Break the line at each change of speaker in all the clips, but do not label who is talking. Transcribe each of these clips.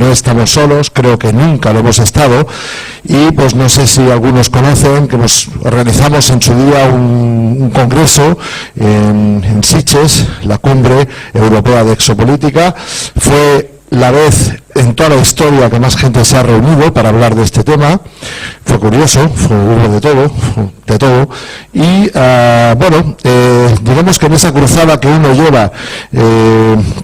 no estamos solos, creo que nunca lo hemos estado, y pues no sé si algunos conocen que organizamos en su día un congreso en Sitges, la Cumbre Europea de Exopolítica. Fue la vez en toda la historia que más gente se ha reunido para hablar de este tema. Fue curioso, hubo de todo, y digamos que en esa cruzada que uno lleva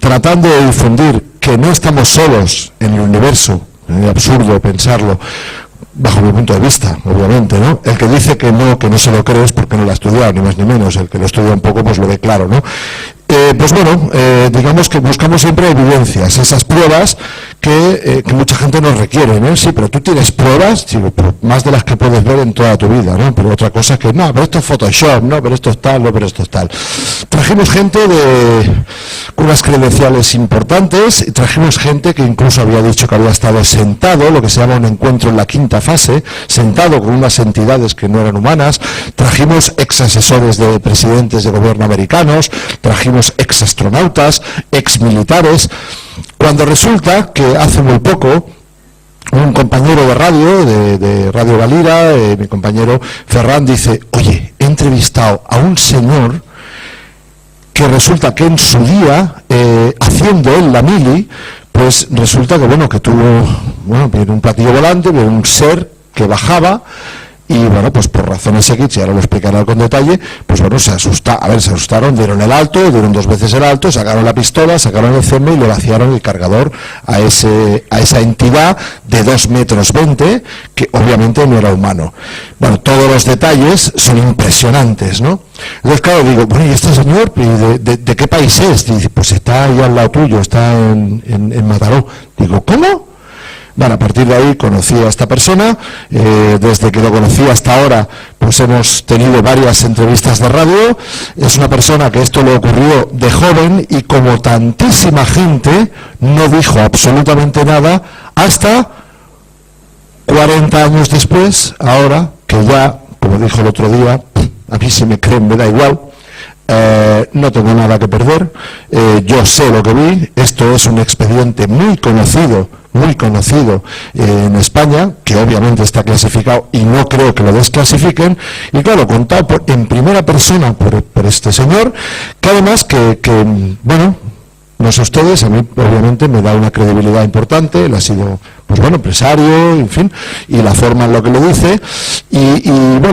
tratando de difundir que no estamos solos en el universo, es absurdo pensarlo, bajo mi punto de vista, obviamente, ¿no? El que dice que no se lo cree es porque no lo ha estudiado, ni más ni menos. El que lo estudia un poco, pues lo ve claro, ¿no? Digamos que buscamos siempre evidencias, esas pruebas que mucha gente nos requiere, ¿no? Sí, pero tú tienes pruebas, sí, pero más de las que puedes ver en toda tu vida, ¿no? Pero otra cosa es que, no, pero esto es Photoshop, no, pero esto es tal, no, pero esto es tal. Trajimos gente con unas credenciales importantes, y trajimos gente que incluso había dicho que había estado sentado, lo que se llama un encuentro en la quinta fase, sentado con unas entidades que no eran humanas. Trajimos ex asesores de presidentes de gobierno americanos, trajimos ex astronautas, ex militares, cuando resulta que hace muy poco un compañero de radio, de Radio Valira, mi compañero Ferran, dice: oye, he entrevistado a un señor que resulta que en su día, haciendo él la mili, pues resulta que que tuvo, viene un platillo volante, viene un ser que bajaba. Y pues por razones X, y ahora lo explicaré con detalle, pues se asustaron, dieron el alto, dieron 2 veces el alto, sacaron la pistola, sacaron el CM y le vaciaron el cargador a esa entidad de 2,20 metros, que obviamente no era humano. Todos los detalles son impresionantes, ¿no? Entonces, claro, digo, ¿y este señor de qué país es? Y dice, pues está ahí al lado tuyo, está en Mataró. Digo, ¿cómo? A partir de ahí conocí a esta persona, desde que lo conocí hasta ahora, pues hemos tenido varias entrevistas de radio. Es una persona que esto le ocurrió de joven y, como tantísima gente, no dijo absolutamente nada hasta 40 años después, ahora que ya, como dijo el otro día, a mí si me creen me da igual. No tengo nada que perder, yo sé lo que vi. Esto es un expediente muy conocido en España, que obviamente está clasificado y no creo que lo desclasifiquen, y claro, contado en primera persona por este señor, que además no sé ustedes, a mí obviamente me da una credibilidad importante. Él ha sido, empresario, en fin, y la forma en lo que lo dice, y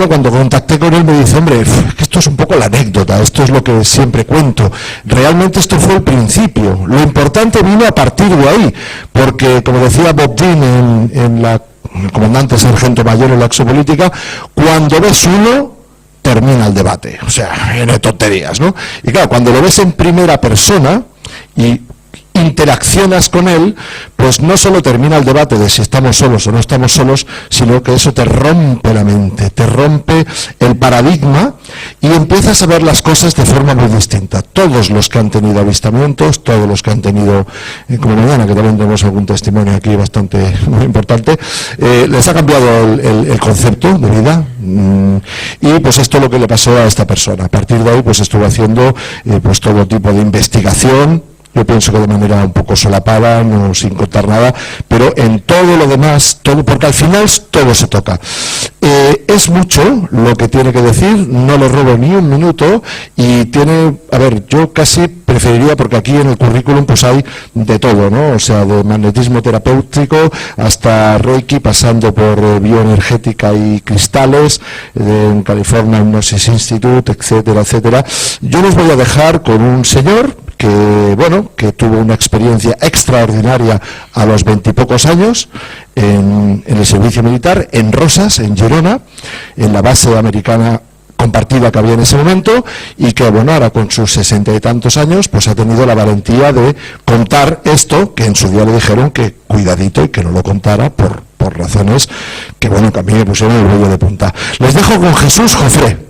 cuando contacté con él me dice, hombre, esto es un poco la anécdota, esto es lo que siempre cuento, realmente esto fue el principio, lo importante vino a partir de ahí, porque como decía Bob Dean el comandante sargento mayor en la exopolítica, cuando ves uno, termina el debate, o sea, viene tonterías, ¿no? Y claro, cuando lo ves en primera persona y interaccionas con él, pues no solo termina el debate de si estamos solos o no estamos solos, sino que eso te rompe la mente, te rompe el paradigma y empiezas a ver las cosas de forma muy distinta. Todos los que han tenido avistamientos, todos los que han tenido, como mañana, que también tenemos algún testimonio aquí bastante muy importante, les ha cambiado el concepto de vida, y pues esto es lo que le pasó a esta persona. A partir de ahí pues estuvo haciendo pues todo tipo de investigación. Yo pienso que de manera un poco solapada, no sin contar nada, pero en todo lo demás, porque al final todo se toca. Es mucho lo que tiene que decir, no le robo ni un minuto, y yo casi preferiría, porque aquí en el currículum pues hay de todo, ¿no? O sea, de magnetismo terapéutico hasta Reiki, pasando por bioenergética y cristales, en California Hypnosis Institute, etcétera, etcétera. Yo les voy a dejar con un señor que tuvo una experiencia extraordinaria a los 20 y pocos años en el servicio militar, en Rosas, en Girona, en la base americana compartida que había en ese momento, y que ahora con sus 60 y tantos años pues ha tenido la valentía de contar esto, que en su día le dijeron que cuidadito y que no lo contara por razones que que a mí me pusieron el vello de punta. Les dejo con Jesús Jofré.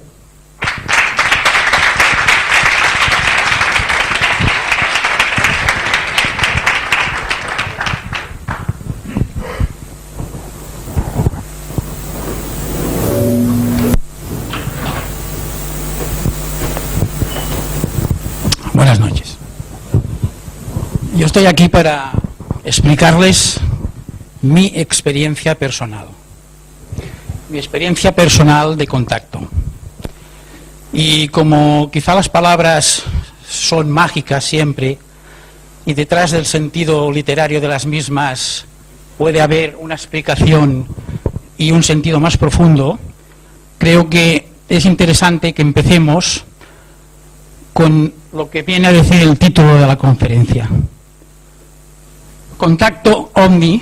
Buenas noches. Yo estoy aquí para explicarles mi experiencia personal. Mi experiencia personal de contacto. Y como quizá las palabras son mágicas siempre, y detrás del sentido literario de las mismas puede haber una explicación y un sentido más profundo, creo que es interesante que empecemos con lo que viene a decir el título de la conferencia. Contacto ovni,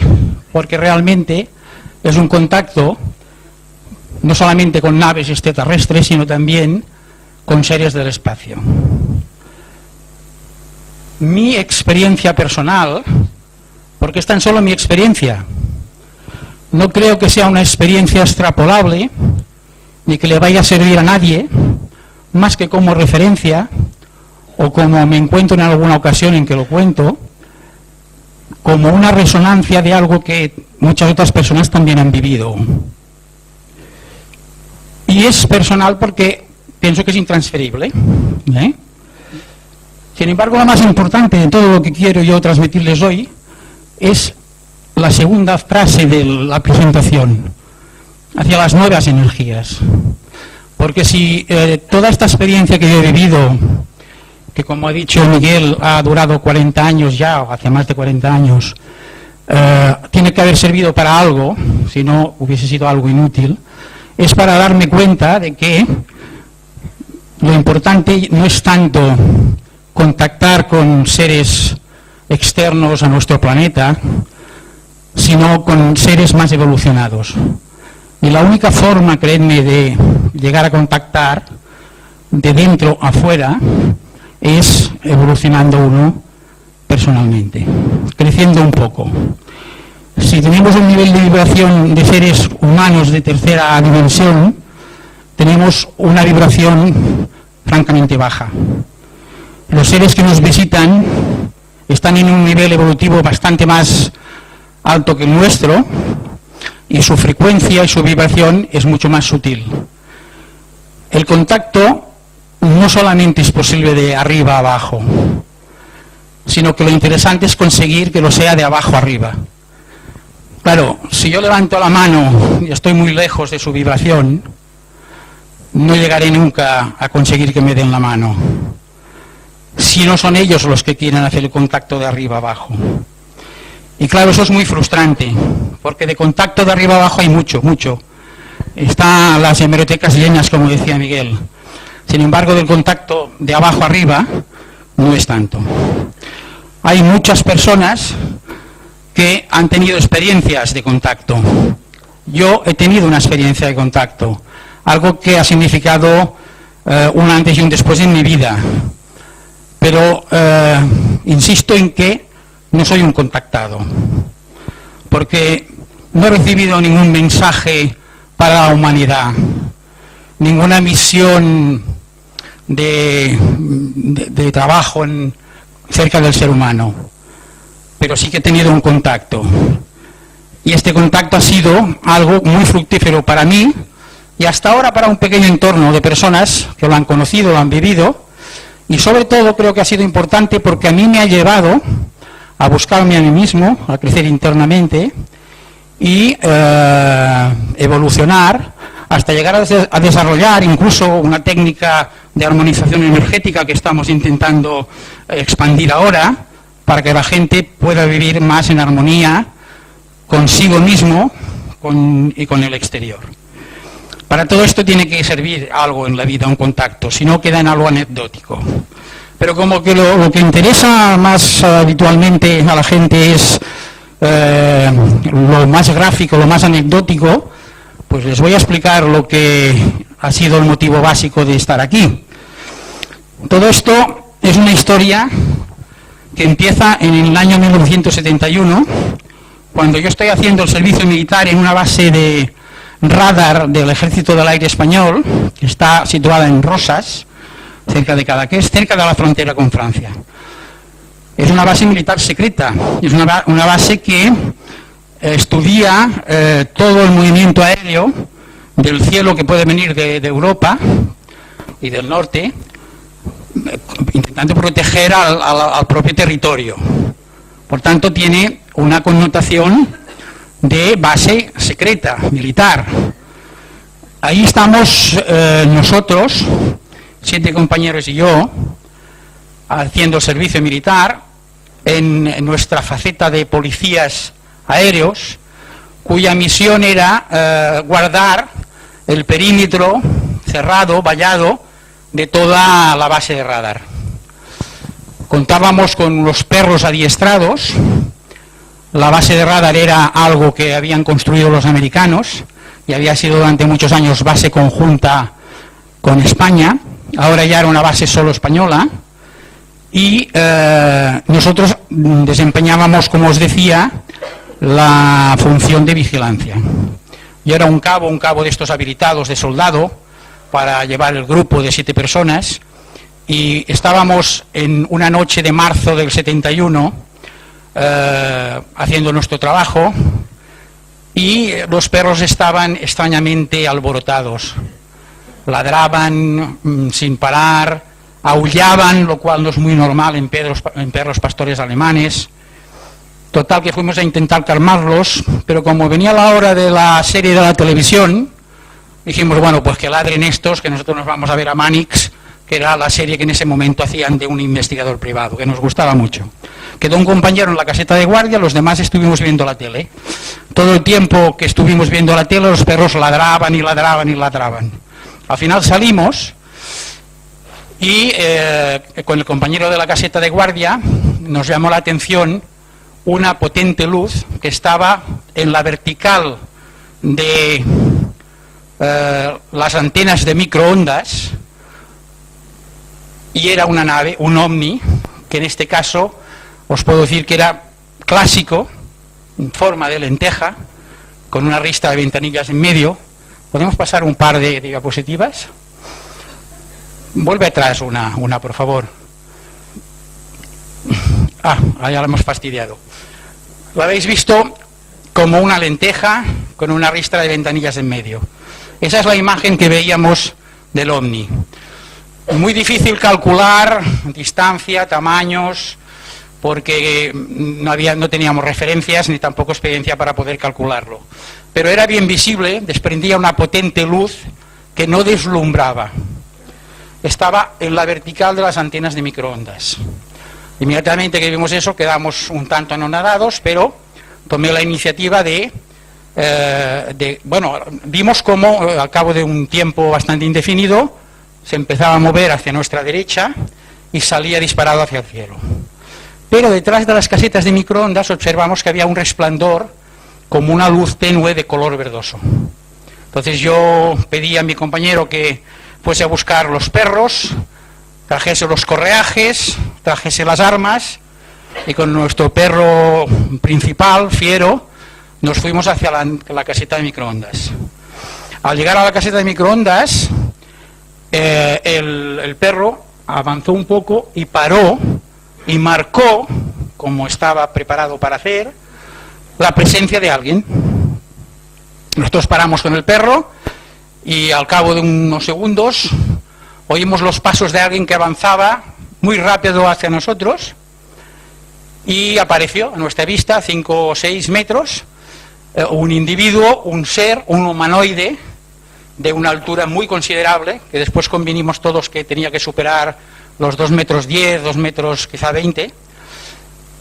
porque realmente es un contacto no solamente con naves extraterrestres, sino también con seres del espacio. Mi experiencia personal, porque es tan solo mi experiencia, no creo que sea una experiencia extrapolable, ni que le vaya a servir a nadie, más que como referencia, o como me encuentro en alguna ocasión en que lo cuento, como una resonancia de algo que muchas otras personas también han vivido. Y es personal porque pienso que es intransferible, ¿eh? Sin embargo, lo más importante de todo lo que quiero yo transmitirles hoy es la segunda frase de la presentación, hacia las nuevas energías. Porque si toda esta experiencia que yo he vivido, que como ha dicho Miguel, ha durado 40 años ya, o hace más de 40 años, tiene que haber servido para algo, si no hubiese sido algo inútil, es para darme cuenta de que lo importante no es tanto contactar con seres externos a nuestro planeta, sino con seres más evolucionados. Y la única forma, creedme, de llegar a contactar de dentro a fuera es evolucionando uno personalmente, creciendo un poco. Si tenemos un nivel de vibración de seres humanos de tercera dimensión, tenemos una vibración francamente baja. Los seres que nos visitan están en un nivel evolutivo bastante más alto que el nuestro y su frecuencia y su vibración es mucho más sutil. El contacto no solamente es posible de arriba a abajo, sino que lo interesante es conseguir que lo sea de abajo arriba. Claro, si yo levanto la mano y estoy muy lejos de su vibración, no llegaré nunca a conseguir que me den la mano, si no son ellos los que quieren hacer el contacto de arriba abajo. Y claro, eso es muy frustrante, porque de contacto de arriba abajo hay mucho, mucho. Están las hemerotecas llenas, como decía Miguel. Sin embargo, del contacto de abajo arriba no es tanto. Hay muchas personas que han tenido experiencias de contacto. Yo he tenido una experiencia de contacto, algo que ha significado un antes y un después en mi vida. Pero insisto en que no soy un contactado, porque no he recibido ningún mensaje para la humanidad, ninguna misión de trabajo cerca del ser humano, pero sí que he tenido un contacto. Y este contacto ha sido algo muy fructífero para mí y hasta ahora para un pequeño entorno de personas que lo han conocido, lo han vivido, y sobre todo creo que ha sido importante porque a mí me ha llevado a buscarme a mí mismo, a crecer internamente y evolucionar hasta llegar a desarrollar incluso una técnica de armonización energética que estamos intentando expandir ahora para que la gente pueda vivir más en armonía consigo mismo y con el exterior. Para todo esto tiene que servir algo en la vida, un contacto, si no queda en algo anecdótico. Pero como que lo que interesa más habitualmente a la gente es lo más gráfico, lo más anecdótico, pues les voy a explicar lo que ha sido el motivo básico de estar aquí. Todo esto es una historia que empieza en el año 1971, cuando yo estoy haciendo el servicio militar en una base de radar del Ejército del Aire Español, que está situada en Rosas, cerca de Cadaqués, cerca de la frontera con Francia. Es una base militar secreta, es una base que estudia todo el movimiento aéreo del cielo que puede venir de Europa y del norte, intentando proteger al propio territorio. Por tanto, tiene una connotación de base secreta, militar. Ahí estamos nosotros, 7 compañeros y yo, haciendo servicio militar en nuestra faceta de policías aéreos, cuya misión era guardar el perímetro cerrado, vallado, de toda la base de radar. Contábamos con los perros adiestrados. La base de radar era algo que habían construido los americanos y había sido durante muchos años base conjunta con España. Ahora ya era una base solo española y nosotros desempeñábamos, como os decía, la función de vigilancia. Yo era un cabo de estos habilitados de soldado para llevar el grupo de 7 personas, y estábamos en una noche de marzo del 71 haciendo nuestro trabajo, y los perros estaban extrañamente alborotados, ladraban sin parar, aullaban, lo cual no es muy normal en perros pastores alemanes. Total, que fuimos a intentar calmarlos, pero como venía la hora de la serie de la televisión, dijimos, bueno, pues que ladren estos, que nosotros nos vamos a ver a Mannix, que era la serie que en ese momento hacían de un investigador privado, que nos gustaba mucho. Quedó un compañero en la caseta de guardia, los demás estuvimos viendo la tele. Todo el tiempo que estuvimos viendo la tele, los perros ladraban y ladraban y ladraban. Al final salimos y con el compañero de la caseta de guardia nos llamó la atención una potente luz que estaba en la vertical de las antenas de microondas, y era una nave, un ovni, que en este caso os puedo decir que era clásico, en forma de lenteja, con una ristra de ventanillas en medio. ¿Podemos pasar un par de diapositivas? Vuelve atrás una, por favor. Ya la hemos fastidiado. Lo habéis visto como una lenteja con una ristra de ventanillas en medio. Esa es la imagen que veíamos del ovni. Muy difícil calcular distancia, tamaños, porque no teníamos referencias ni tampoco experiencia para poder calcularlo. Pero era bien visible, desprendía una potente luz que no deslumbraba. Estaba en la vertical de las antenas de microondas. Inmediatamente que vimos eso quedamos un tanto anonadados, pero tomé la iniciativa vimos cómo al cabo de un tiempo bastante indefinido se empezaba a mover hacia nuestra derecha y salía disparado hacia el cielo. Pero detrás de las casetas de microondas observamos que había un resplandor como una luz tenue de color verdoso. Entonces yo pedí a mi compañero que fuese a buscar los perros, trajese los correajes, trajese las armas, y con nuestro perro principal, Fiero, nos fuimos hacia la caseta de microondas. Al llegar a la caseta de microondas, el perro avanzó un poco y paró y marcó, como estaba preparado para hacer, la presencia de alguien. Nosotros paramos con el perro y al cabo de unos segundos oímos los pasos de alguien que avanzaba muy rápido hacia nosotros, y apareció a nuestra vista, a 5 o 6 metros, un individuo, un ser, un humanoide de una altura muy considerable, que después convinimos todos que tenía que superar los 2,10 metros, 2 metros quizá 20,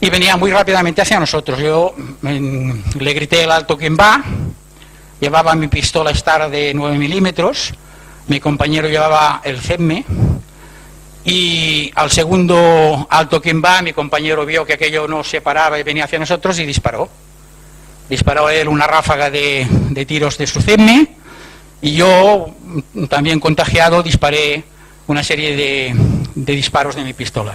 y venía muy rápidamente hacia nosotros. Yo le grité el alto quien va, llevaba mi pistola Star de 9 milímetros, mi compañero llevaba el CEMME, y al segundo alto quien va, mi compañero vio que aquello no se paraba y venía hacia nosotros y disparó. Disparó él una ráfaga de tiros de su CEMME, y yo, también contagiado, disparé una serie de disparos de mi pistola.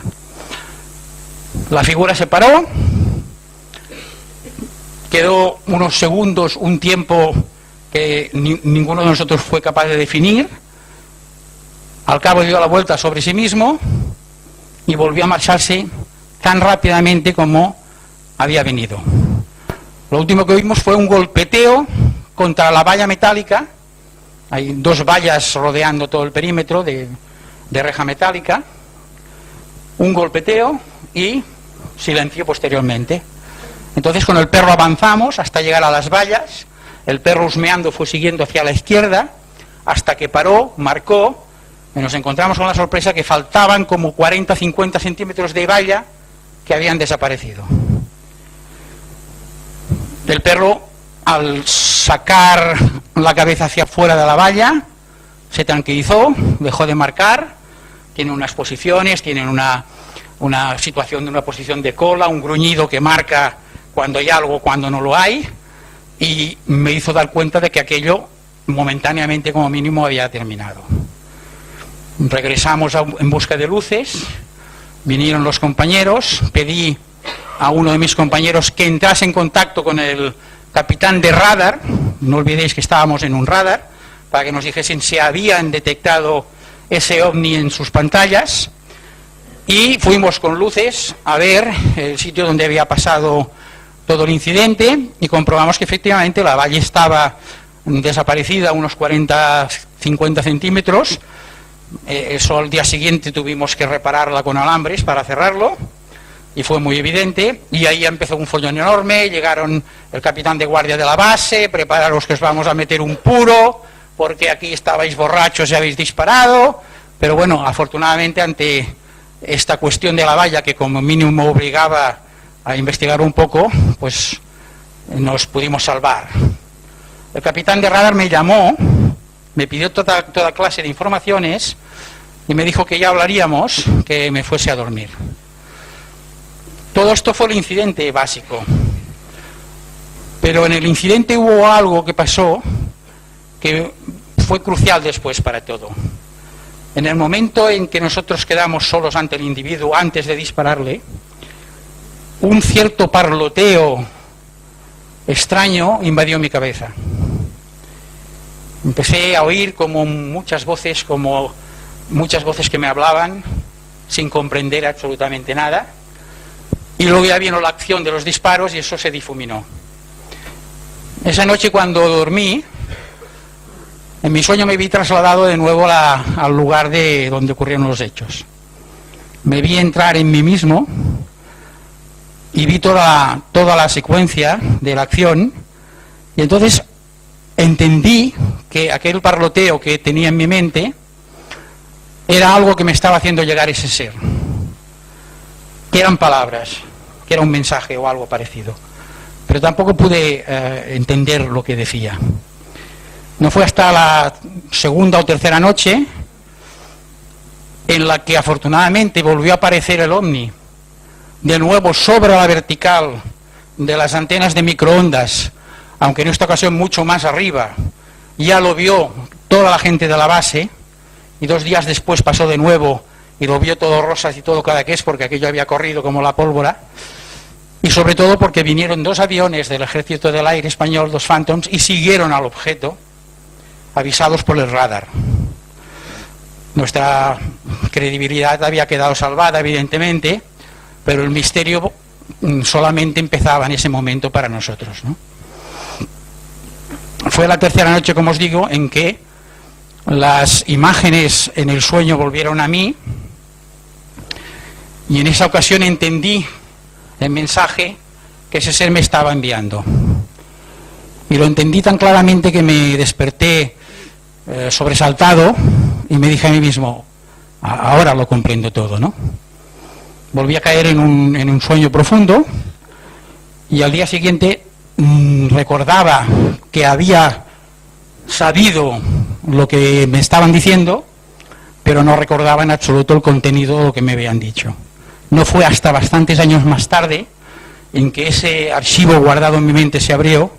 La figura se paró, quedó unos segundos, un tiempo que ninguno de nosotros fue capaz de definir. Al cabo dio la vuelta sobre sí mismo y volvió a marcharse tan rápidamente como había venido. Lo último que oímos fue un golpeteo contra la valla metálica. Hay 2 vallas rodeando todo el perímetro de reja metálica. Un golpeteo y silencio posteriormente. Entonces con el perro avanzamos hasta llegar a las vallas, el perro husmeando fue siguiendo hacia la izquierda, hasta que paró, marcó, y nos encontramos con la sorpresa que faltaban como 40-50 centímetros de valla que habían desaparecido. El perro, al sacar la cabeza hacia afuera de la valla, se tranquilizó, dejó de marcar, tiene unas posiciones, tienen una situación de una posición de cola, un gruñido que marca cuando hay algo, cuando no lo hay, y me hizo dar cuenta de que aquello momentáneamente como mínimo había terminado. Regresamos en busca de luces, vinieron los compañeros, pedí a uno de mis compañeros que entrase en contacto con el capitán de radar, no olvidéis que estábamos en un radar, para que nos dijesen si habían detectado ese ovni en sus pantallas, y fuimos con luces a ver el sitio donde había pasado todo el incidente y comprobamos que efectivamente la valla estaba desaparecida a unos 40-50 centímetros. Eso al día siguiente tuvimos que repararla con alambres para cerrarlo y fue muy evidente, y ahí empezó un follón enorme. Llegaron el capitán de guardia de la base: prepararos que os vamos a meter un puro porque aquí estabais borrachos y habéis disparado. Pero bueno, afortunadamente ante esta cuestión de la valla, que como mínimo obligaba a investigar un poco, pues nos pudimos salvar. El capitán de radar me llamó, me pidió toda clase de informaciones y me dijo que ya hablaríamos, que me fuese a dormir. Todo esto fue el incidente básico, pero en el incidente hubo algo que pasó que fue crucial después para todo. En el momento en que nosotros quedamos solos ante el individuo antes de dispararle, un cierto parloteo extraño invadió mi cabeza. Empecé a oír como muchas voces que me hablaban sin comprender absolutamente nada, y luego ya vino la acción de los disparos y eso se difuminó. Esa noche, cuando dormí, en mi sueño me vi trasladado de nuevo al lugar de donde ocurrieron los hechos. Me vi entrar en mí mismo y vi toda la secuencia de la acción, y entonces entendí que aquel parloteo que tenía en mi mente era algo que me estaba haciendo llegar ese ser, que eran palabras, que era un mensaje o algo parecido, pero tampoco pude entender lo que decía. No fue hasta la segunda o tercera noche en la que afortunadamente volvió a aparecer el ovni, de nuevo sobre la vertical de las antenas de microondas, aunque en esta ocasión mucho más arriba. Ya lo vio toda la gente de la base, y 2 días después pasó de nuevo y lo vio todo rosas y todo Cadaqués, porque aquello había corrido como la pólvora, y sobre todo porque vinieron 2 aviones del Ejército del Aire español, 2 Phantoms, y siguieron al objeto, avisados por el radar. Nuestra credibilidad había quedado salvada, evidentemente, pero el misterio solamente empezaba en ese momento para nosotros, ¿no? Fue la tercera noche, como os digo, en que las imágenes en el sueño volvieron a mí, y en esa ocasión entendí el mensaje que ese ser me estaba enviando. Y lo entendí tan claramente que me desperté sobresaltado y me dije a mí mismo: ahora lo comprendo todo, ¿no? Volví a caer en un sueño profundo, y al día siguiente recordaba que había sabido lo que me estaban diciendo, pero no recordaba en absoluto el contenido de lo que me habían dicho. No fue hasta bastantes años más tarde en que ese archivo guardado en mi mente se abrió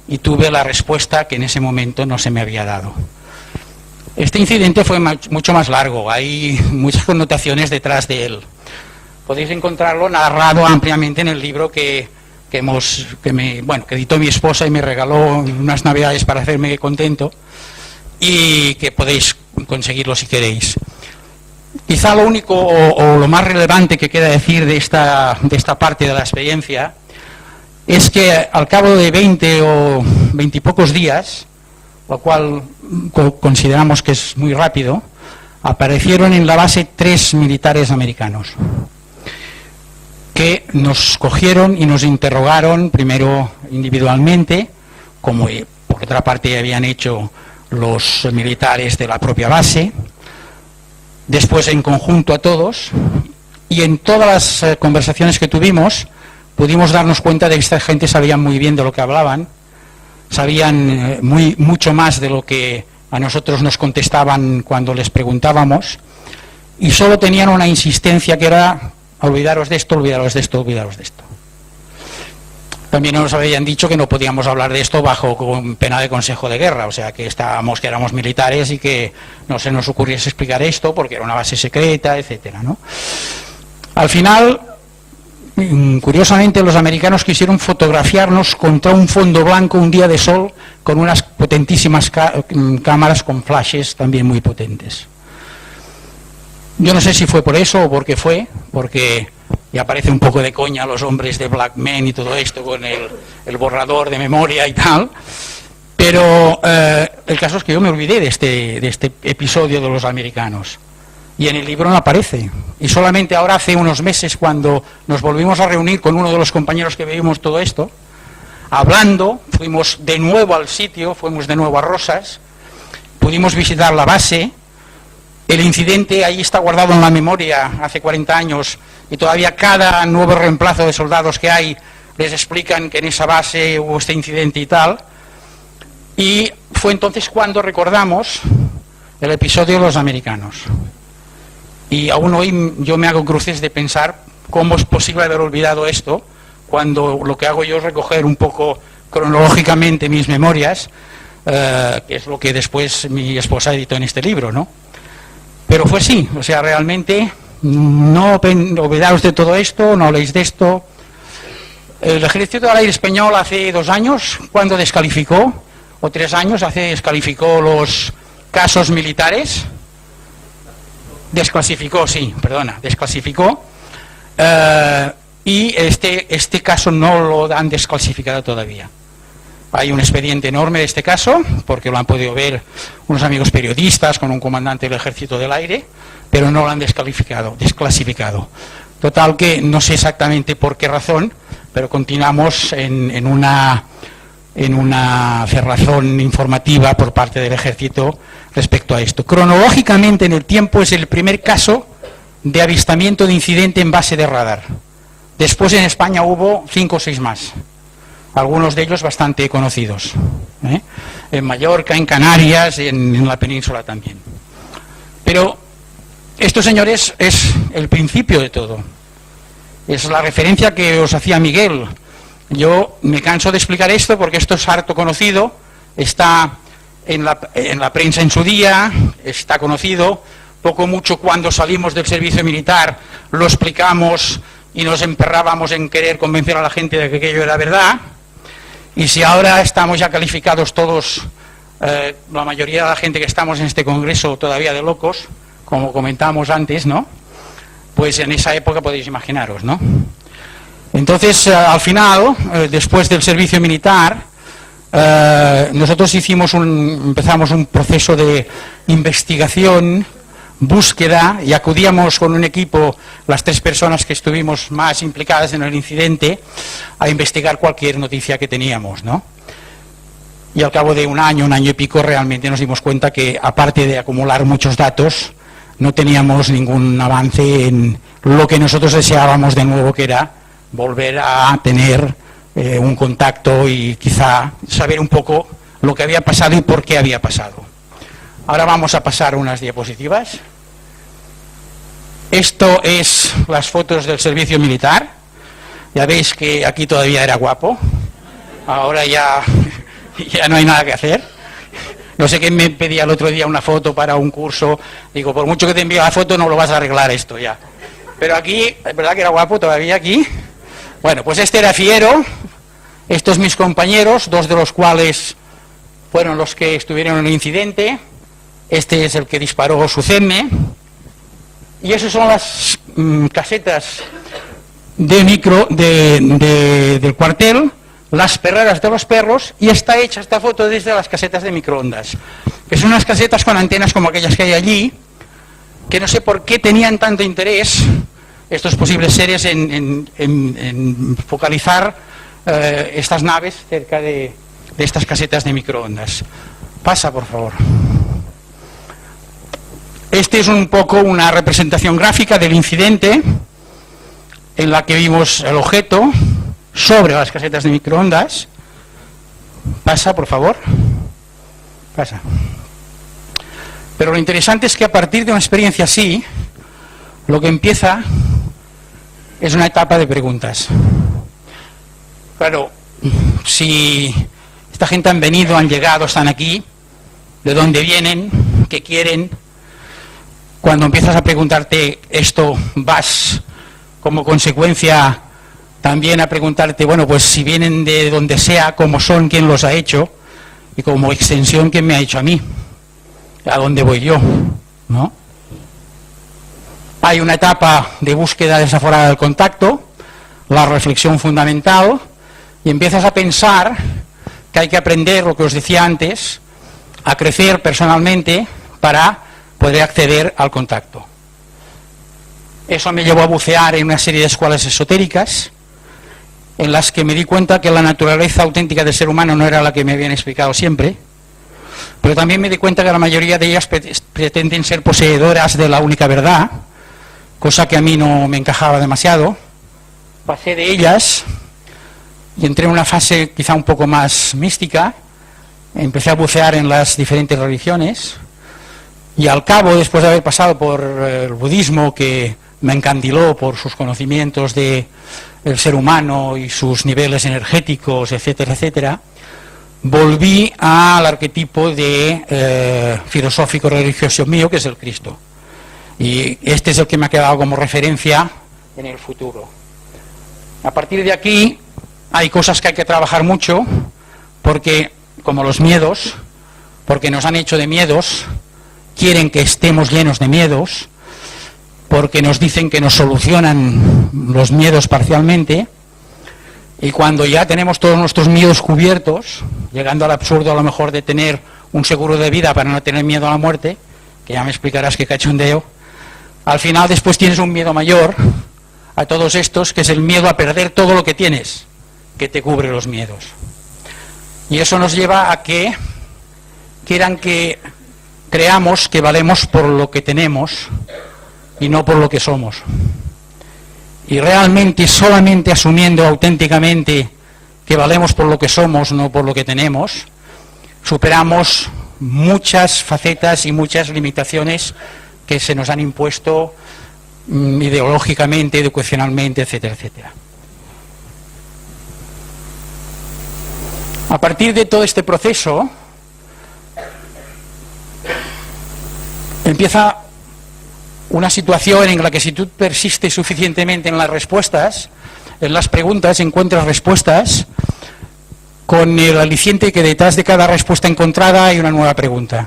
y tuve la respuesta que en ese momento no se me había dado. Este incidente fue mucho más largo, hay muchas connotaciones detrás de él. Podéis encontrarlo narrado ampliamente en el libro que editó mi esposa y me regaló unas navidades para hacerme contento, y que podéis conseguirlo si queréis. Quizá lo único o lo más relevante que queda decir de esta parte de la experiencia es que al cabo de 20 o 20 y pocos días, lo cual consideramos que es muy rápido, aparecieron en la base 3 militares americanos. que nos cogieron y nos interrogaron primero individualmente, como por otra parte habían hecho los militares de la propia base, después en conjunto a todos, y en todas las conversaciones que tuvimos pudimos darnos cuenta de que esta gente sabía muy bien de lo que hablaban, sabían mucho más de lo que a nosotros nos contestaban cuando les preguntábamos, y solo tenían una insistencia que era: olvidaros de esto, olvidaros de esto, olvidaros de esto. También nos habían dicho que no podíamos hablar de esto bajo pena de consejo de guerra, o sea que éramos militares y que no se nos ocurriese explicar esto porque era una base secreta, etcétera, ¿no? Al final, curiosamente, los americanos quisieron fotografiarnos contra un fondo blanco un día de sol con unas potentísimas cámaras con flashes también muy potentes. Yo no sé si fue por eso o por qué fue, porque ya parece un poco de coña los hombres de Black Men y todo esto con el borrador de memoria y tal, pero el caso es que yo me olvidé de este episodio de los americanos. Y en el libro no aparece. Y solamente ahora, hace unos meses, cuando nos volvimos a reunir con uno de los compañeros que vivimos todo esto, hablando, fuimos de nuevo al sitio, fuimos de nuevo a Rosas, pudimos visitar la base, el incidente ahí está guardado en la memoria hace 40 años, y todavía cada nuevo reemplazo de soldados que hay les explican que en esa base hubo este incidente y tal. Y fue entonces cuando recordamos el episodio de los americanos. Y aún hoy yo me hago cruces de pensar cómo es posible haber olvidado esto, cuando lo que hago yo es recoger un poco cronológicamente mis memorias, que es lo que después mi esposa editó en este libro, ¿no? Pero fue así, o sea, realmente no olvidaros de todo esto, no habléis de esto. El Ejército del Aire Español hace 2 años, cuando descalificó, o 3 años, descalificó los casos militares. Desclasificó, y este caso no lo han desclasificado todavía. Hay un expediente enorme de este caso, porque lo han podido ver unos amigos periodistas con un comandante del Ejército del Aire, pero no lo han desclasificado. Total que no sé exactamente por qué razón, pero continuamos en una cerrazón informativa por parte del Ejército respecto a esto. Cronológicamente en el tiempo es el primer caso de avistamiento de incidente en base de radar. Después en España hubo 5 o 6 más, algunos de ellos bastante conocidos, en Mallorca, en Canarias, en la península también. Pero esto, señores, es el principio de todo. Es la referencia que os hacía Miguel. Yo me canso de explicar esto porque esto es harto conocido, está en la prensa en su día, está conocido, poco mucho cuando salimos del servicio militar lo explicamos y nos emperrábamos en querer convencer a la gente de que aquello era verdad, y si ahora estamos ya calificados todos, la mayoría de la gente que estamos en este congreso todavía de locos, como comentamos antes, ¿no? Pues en esa época podéis imaginaros, ¿no? Entonces, al final, después del servicio militar, nosotros empezamos un proceso de investigación, búsqueda, y acudíamos con un equipo, las 3 personas que estuvimos más implicadas en el incidente, a investigar cualquier noticia que teníamos, ¿no? Y al cabo de un año y pico, realmente nos dimos cuenta que, aparte de acumular muchos datos, no teníamos ningún avance en lo que nosotros deseábamos de nuevo, que era volver a tener un contacto y quizá saber un poco lo que había pasado y por qué había pasado. Ahora vamos a pasar unas diapositivas. Esto es las fotos del servicio militar. Ya veis que aquí todavía era guapo. Ahora ya no hay nada que hacer. No sé quién me pedía el otro día una foto para un curso. Digo, por mucho que te envíe la foto no lo vas a arreglar esto ya. Pero aquí, es verdad que era guapo todavía aquí. Bueno, pues este era Fiero, estos mis compañeros, 2 de los cuales fueron los que estuvieron en el incidente, este es el que disparó su CEME, y esas son las casetas de del cuartel, las perreras de los perros, y está hecha esta foto desde las casetas de microondas, que son unas casetas con antenas como aquellas que hay allí, que no sé por qué tenían tanto interés estos posibles seres en focalizar estas naves cerca de estas casetas de microondas. Pasa, por favor. Este es un poco una representación gráfica del incidente en la que vimos el objeto sobre las casetas de microondas. Pasa, por favor. Pasa. Pero lo interesante es que a partir de una experiencia así, lo que empieza es una etapa de preguntas. Claro, si esta gente han venido, han llegado, están aquí, ¿de dónde vienen? ¿Qué quieren? Cuando empiezas a preguntarte esto, vas como consecuencia también a preguntarte, bueno, pues si vienen de donde sea, cómo son, quién los ha hecho, y como extensión, quién me ha hecho a mí, a dónde voy yo, ¿no? Hay una etapa de búsqueda desaforada del contacto, la reflexión fundamental, y empiezas a pensar que hay que aprender, lo que os decía antes, a crecer personalmente para poder acceder al contacto. Eso me llevó a bucear en una serie de escuelas esotéricas, en las que me di cuenta que la naturaleza auténtica del ser humano no era la que me habían explicado siempre, pero también me di cuenta que la mayoría de ellas pretenden ser poseedoras de la única verdad, cosa que a mí no me encajaba demasiado. Pasé de ellas y entré en una fase quizá un poco más mística, empecé a bucear en las diferentes religiones, y al cabo, después de haber pasado por el budismo, que me encandiló por sus conocimientos del ser humano y sus niveles energéticos, etcétera, etcétera, volví al arquetipo de filosófico religioso mío, que es el Cristo. Y este es el que me ha quedado como referencia en el futuro. A partir de aquí hay cosas que hay que trabajar mucho, porque, como los miedos, porque nos han hecho de miedos, quieren que estemos llenos de miedos, porque nos dicen que nos solucionan los miedos parcialmente, y cuando ya tenemos todos nuestros miedos cubiertos, llegando al absurdo a lo mejor de tener un seguro de vida para no tener miedo a la muerte, que ya me explicarás qué cachondeo, al final después tienes un miedo mayor a todos estos, que es el miedo a perder todo lo que tienes, que te cubre los miedos. Y eso nos lleva a que quieran que creamos que valemos por lo que tenemos y no por lo que somos. Y realmente, solamente asumiendo auténticamente que valemos por lo que somos, no por lo que tenemos, superamos muchas facetas y muchas limitaciones que se nos han impuesto ideológicamente, educacionalmente, etcétera, etcétera. A partir de todo este proceso, empieza una situación en la que, si tú persistes suficientemente en las respuestas, en las preguntas, encuentras respuestas, con el aliciente que detrás de cada respuesta encontrada hay una nueva pregunta.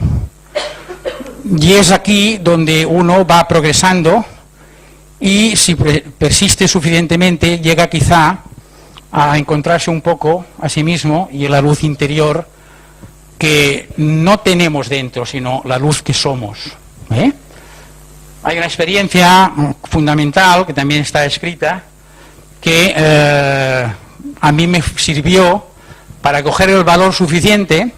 Y es aquí donde uno va progresando, y si persiste suficientemente, llega quizá a encontrarse un poco a sí mismo y la luz interior que no tenemos dentro, sino la luz que somos. Hay una experiencia fundamental, que también está escrita, que a mí me sirvió para coger el valor suficiente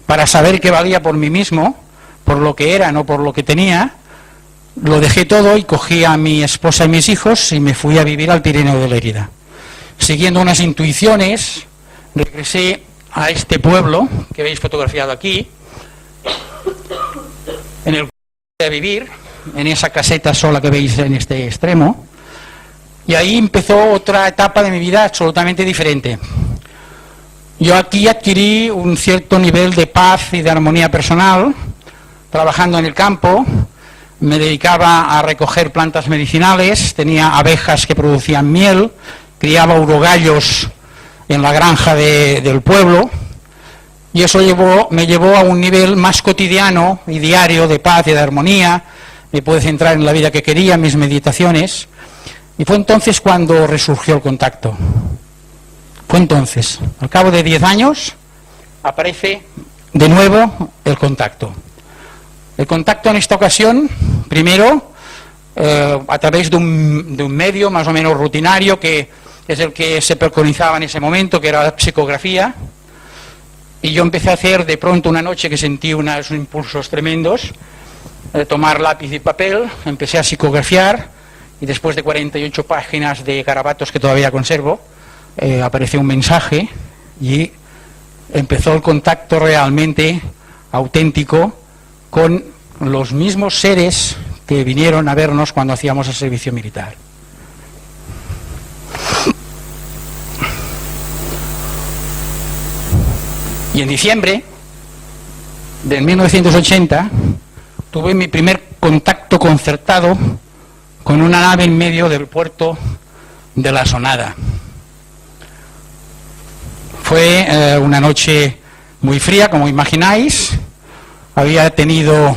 para saber que valía por mí mismo, por lo que era, no por lo que tenía. Lo dejé todo y cogí a mi esposa y mis hijos y me fui a vivir al Pirineo de Lérida. Siguiendo unas intuiciones, regresé a este pueblo que veis fotografiado aquí, en el que a vivir, en esa caseta sola que veis en este extremo, y ahí empezó otra etapa de mi vida absolutamente diferente. Yo aquí adquirí un cierto nivel de paz y de armonía personal, trabajando en el campo. Me dedicaba a recoger plantas medicinales, tenía abejas que producían miel, criaba urogallos en la granja del pueblo, y eso me llevó a un nivel más cotidiano y diario de paz y de armonía. Me pude centrar en la vida que quería, en mis meditaciones, y fue entonces cuando resurgió el contacto. Fue entonces, al cabo de 10 años, aparece de nuevo el contacto. El contacto en esta ocasión, primero, a través de un medio más o menos rutinario que es el que se preconizaba en ese momento, que era la psicografía, y yo empecé a hacer de pronto una noche que sentí unos impulsos tremendos, tomar lápiz y papel, empecé a psicografiar, y después de 48 páginas de garabatos que todavía conservo, apareció un mensaje y empezó el contacto realmente auténtico con los mismos seres que vinieron a vernos cuando hacíamos el servicio militar. Y en diciembre de 1980 tuve mi primer contacto concertado con una nave en medio del puerto de la Sonada. Fue una noche muy fría, como imagináis. Había tenido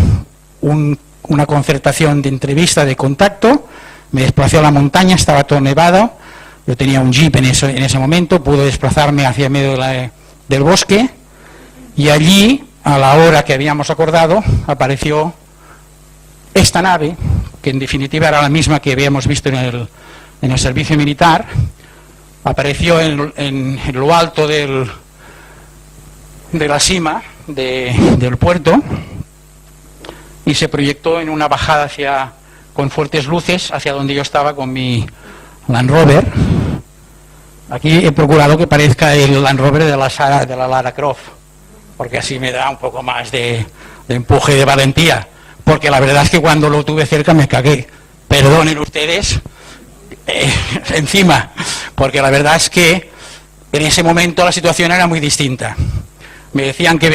una concertación de entrevista, de contacto. Me desplacé a la montaña, estaba todo nevado. Yo tenía un jeep en ese momento, pude desplazarme hacia medio del bosque. Y allí, a la hora que habíamos acordado, apareció esta nave, que en definitiva era la misma que habíamos visto en el servicio militar. Apareció en lo alto de la cima del puerto y se proyectó en una bajada con fuertes luces hacia donde yo estaba con mi Land Rover. Aquí he procurado que parezca el Land Rover de la Lara Croft, porque así me da un poco más de empuje, de valentía, porque la verdad es que cuando lo tuve cerca me cagué, perdonen ustedes, encima, porque la verdad es que en ese momento la situación era muy distinta. Me decían que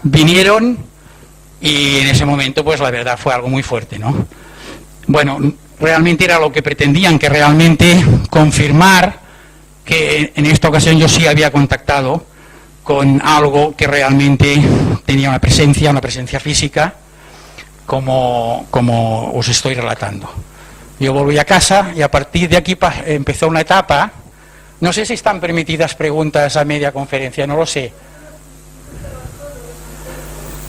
vinieron, y en ese momento pues la verdad fue algo muy fuerte, ¿no? Bueno, realmente era lo que pretendían, que realmente confirmar que en esta ocasión yo sí había contactado con algo que realmente tenía una presencia física, como os estoy relatando. Yo volví a casa y a partir de aquí empezó una etapa. No sé si están permitidas preguntas a media conferencia, no lo sé.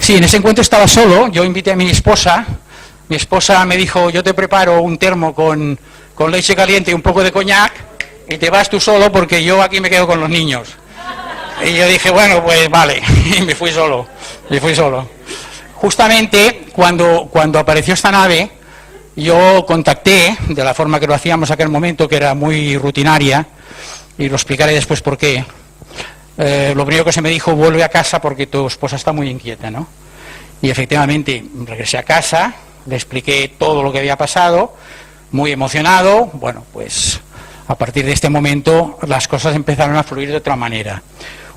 Sí, en ese encuentro estaba solo, yo invité a mi esposa me dijo, yo te preparo un termo con leche caliente y un poco de coñac y te vas tú solo porque yo aquí me quedo con los niños. Y yo dije, bueno, pues vale, y me fui solo. Justamente cuando apareció esta nave, yo contacté, de la forma que lo hacíamos en aquel momento, que era muy rutinaria, y lo explicaré después por qué. Lo primero que se me dijo, vuelve a casa porque tu esposa está muy inquieta, ¿no? Y efectivamente, regresé a casa, le expliqué todo lo que había pasado, muy emocionado. Bueno, pues a partir de este momento las cosas empezaron a fluir de otra manera.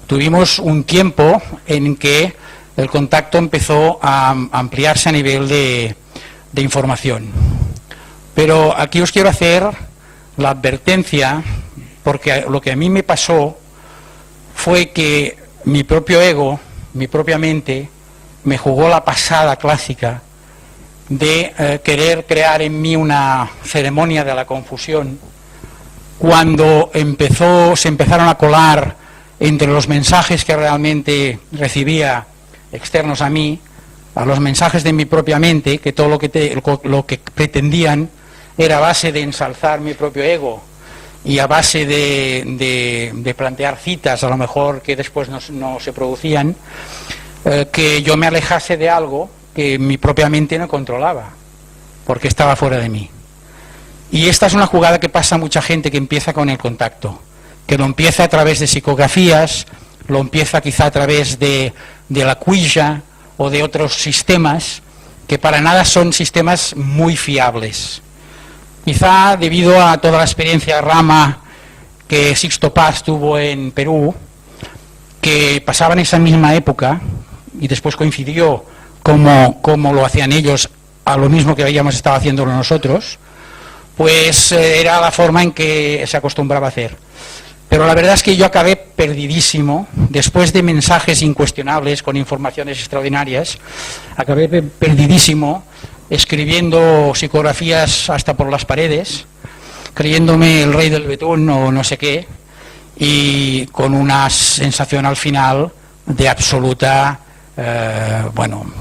Tuvimos un tiempo en que el contacto empezó a ampliarse a nivel de información. Pero aquí os quiero hacer la advertencia, porque lo que a mí me pasó fue que mi propio ego, mi propia mente, me jugó la pasada clásica de querer crear en mí una ceremonia de la confusión, cuando se empezaron a colar entre los mensajes que realmente recibía externos a mí, a los mensajes de mi propia mente, que todo lo que pretendían era a base de ensalzar mi propio ego y a base de plantear citas, a lo mejor que después no se producían, que yo me alejase de algo que mi propia mente no controlaba, porque estaba fuera de mí. Y esta es una jugada que pasa a mucha gente que empieza con el contacto, que lo empieza a través de psicografías, lo empieza quizá a través de la cuilla o de otros sistemas, que para nada son sistemas muy fiables. Quizá debido a toda la experiencia rama que Sixto Paz tuvo en Perú, que pasaba en esa misma época, y después coincidió como lo hacían ellos, a lo mismo que habíamos estado haciéndolo nosotros, pues era la forma en que se acostumbraba a hacer. Pero la verdad es que yo acabé perdidísimo, después de mensajes incuestionables con informaciones extraordinarias, acabé perdidísimo, escribiendo psicografías hasta por las paredes, creyéndome el rey del betún o no sé qué, y con una sensación al final de absoluta,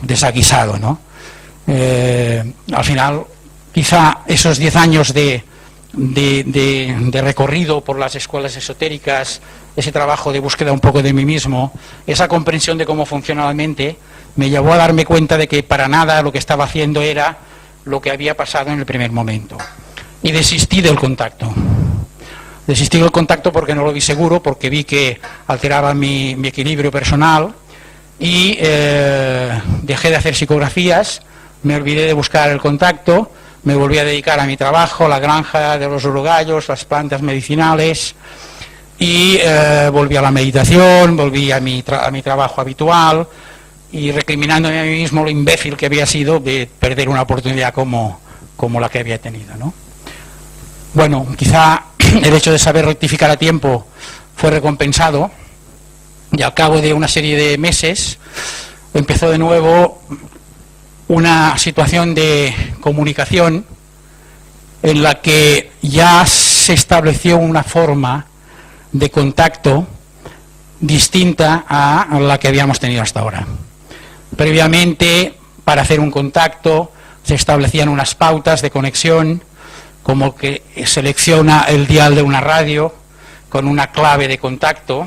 desaguisado, ¿no? Al final quizá esos 10 años de recorrido por las escuelas esotéricas, ese trabajo de búsqueda un poco de mí mismo, esa comprensión de cómo funciona la mente, me llevó a darme cuenta de que para nada lo que estaba haciendo era lo que había pasado en el primer momento. Y desistí del contacto. Desistí del contacto porque no lo vi seguro, porque vi que alteraba mi equilibrio personal y dejé de hacer psicografías, me olvidé de buscar el contacto, me volví a dedicar a mi trabajo, la granja de los urogallos, las plantas medicinales, y volví a la meditación, volví a mi trabajo habitual, y recriminándome a mí mismo lo imbécil que había sido de perder una oportunidad como la que había tenido, ¿no? Bueno, quizá el hecho de saber rectificar a tiempo fue recompensado, y al cabo de una serie de meses empezó de nuevo una situación de comunicación en la que ya se estableció una forma de contacto distinta a la que habíamos tenido hasta ahora. Previamente, para hacer un contacto, se establecían unas pautas de conexión, como que selecciona el dial de una radio con una clave de contacto,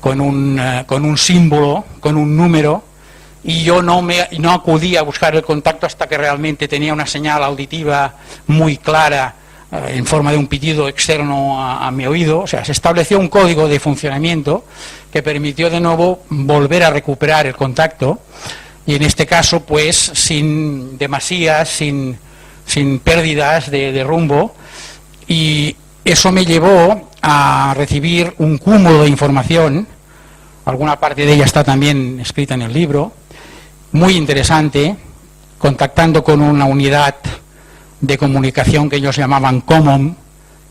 con un símbolo, con un número, y yo no acudí a buscar el contacto hasta que realmente tenía una señal auditiva muy clara en forma de un pitido externo a mi oído. O sea, se estableció un código de funcionamiento que permitió de nuevo volver a recuperar el contacto, y en este caso pues sin demasías, sin pérdidas de rumbo, y eso me llevó a recibir un cúmulo de información, alguna parte de ella está también escrita en el libro, muy interesante, contactando con una unidad de comunicación que ellos llamaban Common,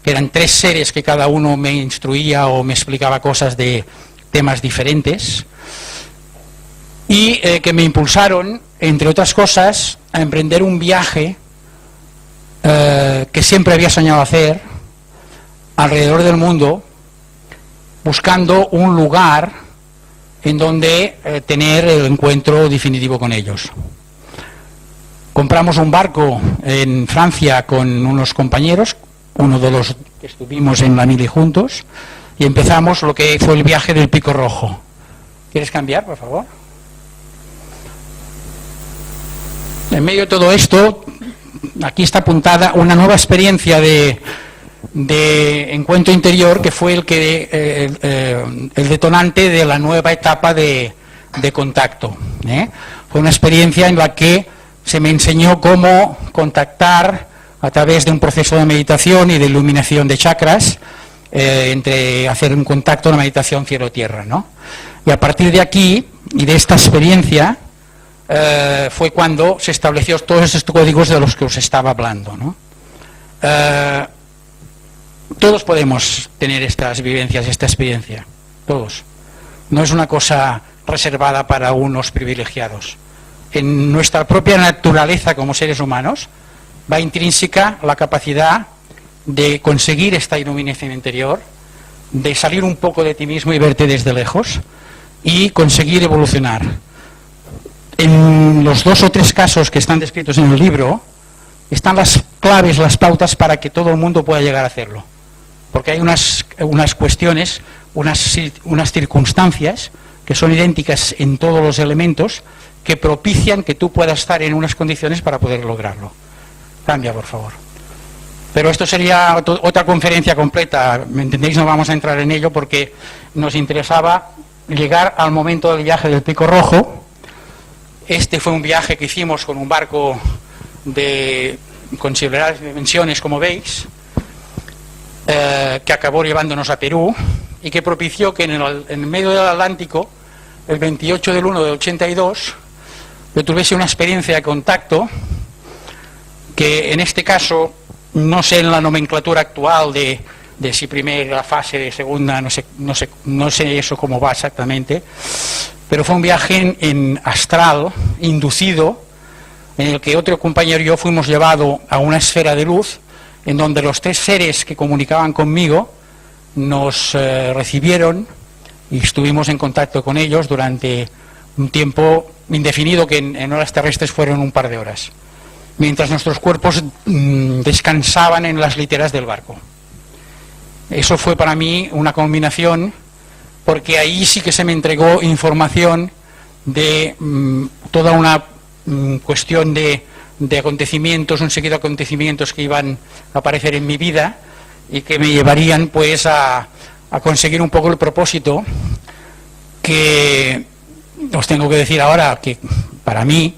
que eran 3 seres que cada uno me instruía o me explicaba cosas de temas diferentes, y que me impulsaron, entre otras cosas, a emprender un viaje que siempre había soñado hacer alrededor del mundo, buscando un lugar en donde tener el encuentro definitivo con ellos. Compramos un barco en Francia con unos compañeros, uno de los que estuvimos en la mili juntos, y empezamos lo que fue el viaje del Pico Rojo. ¿Quieres cambiar, por favor? En medio de todo esto, aquí está apuntada una nueva experiencia de encuentro interior, que fue el detonante de la nueva etapa de contacto. Fue una experiencia en la que se me enseñó cómo contactar a través de un proceso de meditación y de iluminación de chakras, entre hacer un contacto en la meditación cielo-tierra, ¿no? Y a partir de aquí y de esta experiencia fue cuando se estableció todos estos códigos de los que os estaba hablando, ¿no? Todos podemos tener estas vivencias, esta experiencia, todos. No es una cosa reservada para unos privilegiados. En nuestra propia naturaleza como seres humanos va intrínseca la capacidad de conseguir esta iluminación interior, de salir un poco de ti mismo y verte desde lejos y conseguir evolucionar. En los 2 o 3 casos que están descritos en el libro están las claves, las pautas para que todo el mundo pueda llegar a hacerlo. Porque hay unas cuestiones, unas circunstancias que son idénticas en todos los elementos, que propician que tú puedas estar en unas condiciones para poder lograrlo. Cambia, por favor. Pero esto sería otra conferencia completa, ¿me entendéis? No vamos a entrar en ello porque nos interesaba llegar al momento del viaje del Pico Rojo. Este fue un viaje que hicimos con un barco de considerables dimensiones, como veis, que acabó llevándonos a Perú, y que propició que en medio del Atlántico, el 28 del 1 del 82, yo tuviese una experiencia de contacto que en este caso, no sé en la nomenclatura actual de si primera fase, de segunda, no sé eso cómo va exactamente, pero fue un viaje en astral, inducido, en el que otro compañero y yo fuimos llevados a una esfera de luz, en donde los 3 seres que comunicaban conmigo nos recibieron y estuvimos en contacto con ellos durante un tiempo indefinido, que en horas terrestres fueron un par de horas. mientras nuestros cuerpos descansaban en las literas del barco. Eso fue para mí una combinación, porque ahí sí que se me entregó información de toda una cuestión de acontecimientos, un seguido de acontecimientos que iban a aparecer en mi vida y que me llevarían pues a conseguir un poco el propósito que os tengo que decir ahora, que para mí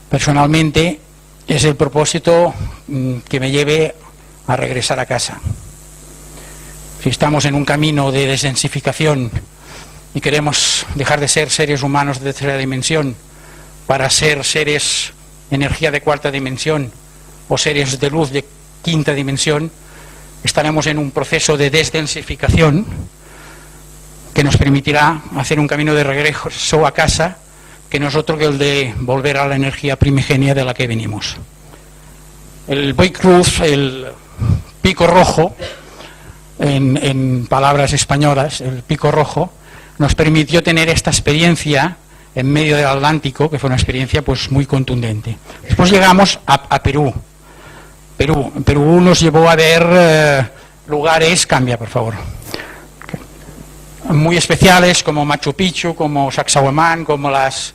personalmente es el propósito que me lleve a regresar a casa. Si estamos en un camino de desensificación y queremos dejar de ser seres humanos de tercera dimensión para ser seres energía de cuarta dimensión o seres de luz de quinta dimensión, estaremos en un proceso de desdensificación que nos permitirá hacer un camino de regreso a casa que no es otro que el de volver a la energía primigenia de la que venimos. El Boy Cruz, el pico rojo, en palabras españolas, el pico rojo, nos permitió tener esta experiencia en medio del Atlántico, que fue una experiencia pues muy contundente. Después llegamos a Perú. Perú nos llevó a ver lugares, cambia por favor, muy especiales como Machu Picchu, como Sacsayhuamán, como las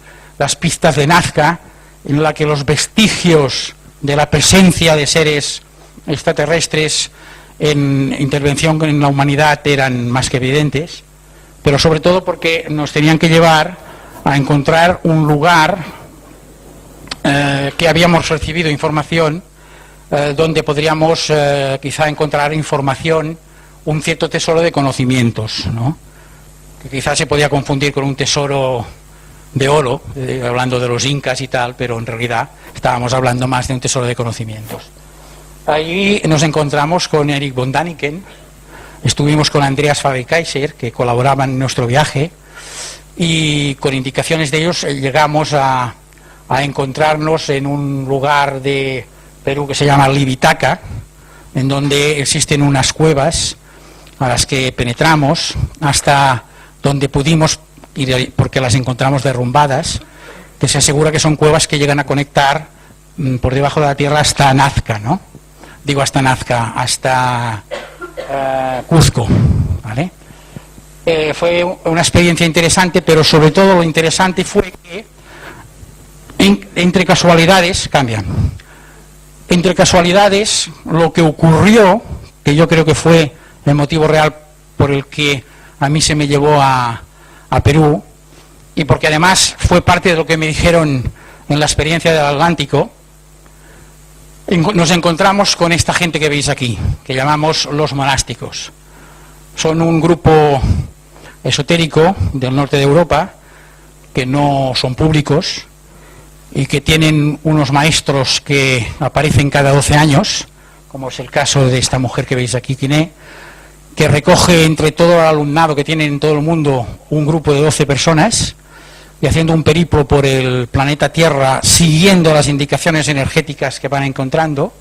pistas de Nazca, en la que los vestigios de la presencia de seres extraterrestres en intervención en la humanidad eran más que evidentes, pero sobre todo porque nos tenían que llevar a encontrar un lugar que habíamos recibido información donde podríamos quizá encontrar información, un cierto tesoro de conocimientos, ¿no? Que quizás se podía confundir con un tesoro de oro, hablando de los incas y tal, pero en realidad estábamos hablando más de un tesoro de conocimientos. Allí nos encontramos con Erich von Däniken, estuvimos con Andreas Faber-Kaiser, que colaboraban en nuestro viaje, y con indicaciones de ellos llegamos a encontrarnos en un lugar de Perú que se llama Libitaca, en donde existen unas cuevas a las que penetramos hasta donde pudimos ir, porque las encontramos derrumbadas, que se asegura que son cuevas que llegan a conectar por debajo de la tierra hasta Nazca, ¿no? Digo hasta Nazca, hasta Cuzco, ¿vale? Fue una experiencia interesante, pero sobre todo lo interesante fue que entre casualidades cambian. Entre casualidades, lo que ocurrió, que yo creo que fue el motivo real por el que a mí se me llevó a Perú, y porque además fue parte de lo que me dijeron en la experiencia del Atlántico, nos encontramos con esta gente que veis aquí, que llamamos los monásticos. Son un grupo esotérico del norte de Europa, que no son públicos, y que tienen unos maestros que aparecen cada 12 años, como es el caso de esta mujer que veis aquí, Quiné, que recoge entre todo el alumnado que tienen en todo el mundo un grupo de 12 personas, y haciendo un periplo por el planeta Tierra, siguiendo las indicaciones energéticas que van encontrando,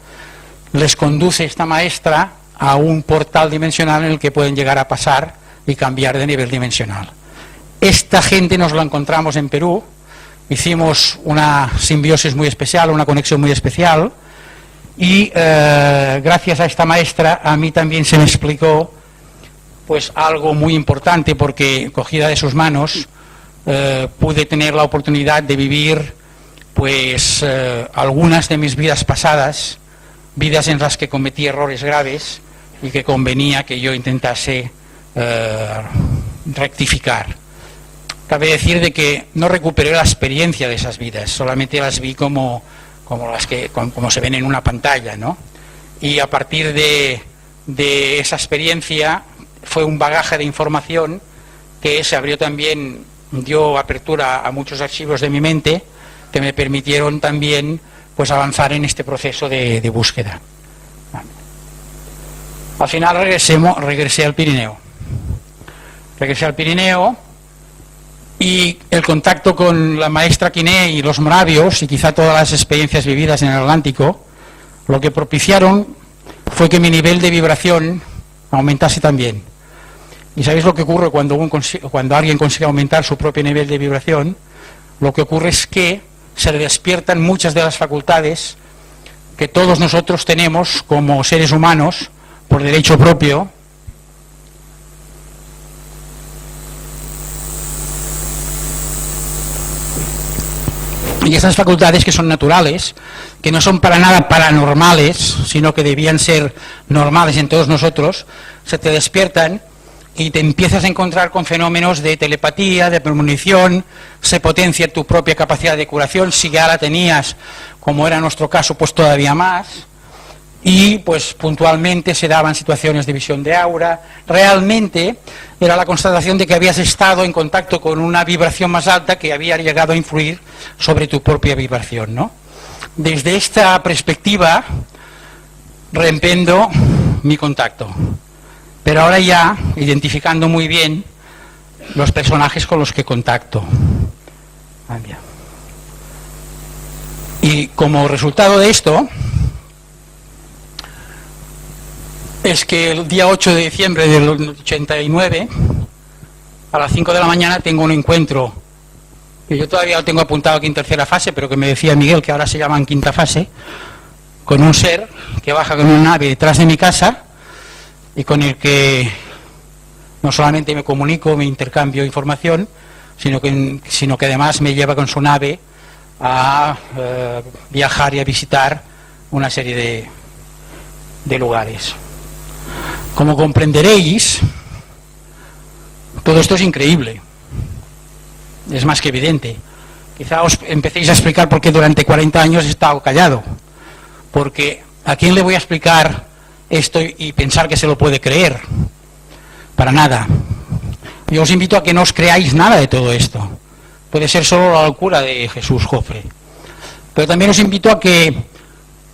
les conduce esta maestra a un portal dimensional en el que pueden llegar a pasar y cambiar de nivel dimensional. Esta gente nos la encontramos en Perú, hicimos una simbiosis muy especial, una conexión muy especial, y gracias a esta maestra a mí también se me explicó pues algo muy importante, porque cogida de sus manos pude tener la oportunidad de vivir pues algunas de mis vidas pasadas, vidas en las que cometí errores graves y que convenía que yo intentase rectificar. Cabe decir de que no recuperé la experiencia de esas vidas, solamente las vi como se ven en una pantalla, ¿no? Y a partir de esa experiencia fue un bagaje de información que se abrió también, dio apertura a muchos archivos de mi mente que me permitieron también pues avanzar en este proceso de búsqueda. Al final regresé al Pirineo. Regresé al Pirineo y el contacto con la maestra Quiné y los moravios, y quizá todas las experiencias vividas en el Atlántico, lo que propiciaron fue que mi nivel de vibración aumentase también. ¿Y sabéis lo que ocurre cuando alguien consigue aumentar su propio nivel de vibración? Lo que ocurre es que se le despiertan muchas de las facultades que todos nosotros tenemos como seres humanos por derecho propio, y esas facultades que son naturales, que no son para nada paranormales, sino que debían ser normales en todos nosotros, se te despiertan y te empiezas a encontrar con fenómenos de telepatía, de premonición, se potencia tu propia capacidad de curación, si ya la tenías, como era nuestro caso, pues todavía más, y pues puntualmente se daban situaciones de visión de aura. Realmente era la constatación de que habías estado en contacto con una vibración más alta que había llegado a influir sobre tu propia vibración, ¿no? Desde esta perspectiva reemprendo mi contacto, pero ahora ya identificando muy bien los personajes con los que contacto. Y como resultado de esto es que el día 8 de diciembre del 89 a las 5 de la mañana tengo un encuentro que yo todavía lo tengo apuntado aquí en tercera fase, pero que me decía Miguel que ahora se llama en quinta fase, con un ser que baja con una nave detrás de mi casa y con el que no solamente me comunico, me intercambio información, sino que además me lleva con su nave a viajar y a visitar una serie de lugares. Como comprenderéis, todo esto es increíble. Es más que evidente. Quizá os empecéis a explicar por qué durante 40 años he estado callado. Porque ¿a quién le voy a explicar esto y pensar que se lo puede creer? Para nada. Yo os invito a que no os creáis nada de todo esto. Puede ser solo la locura de Jesús Jofre. Pero también os invito a que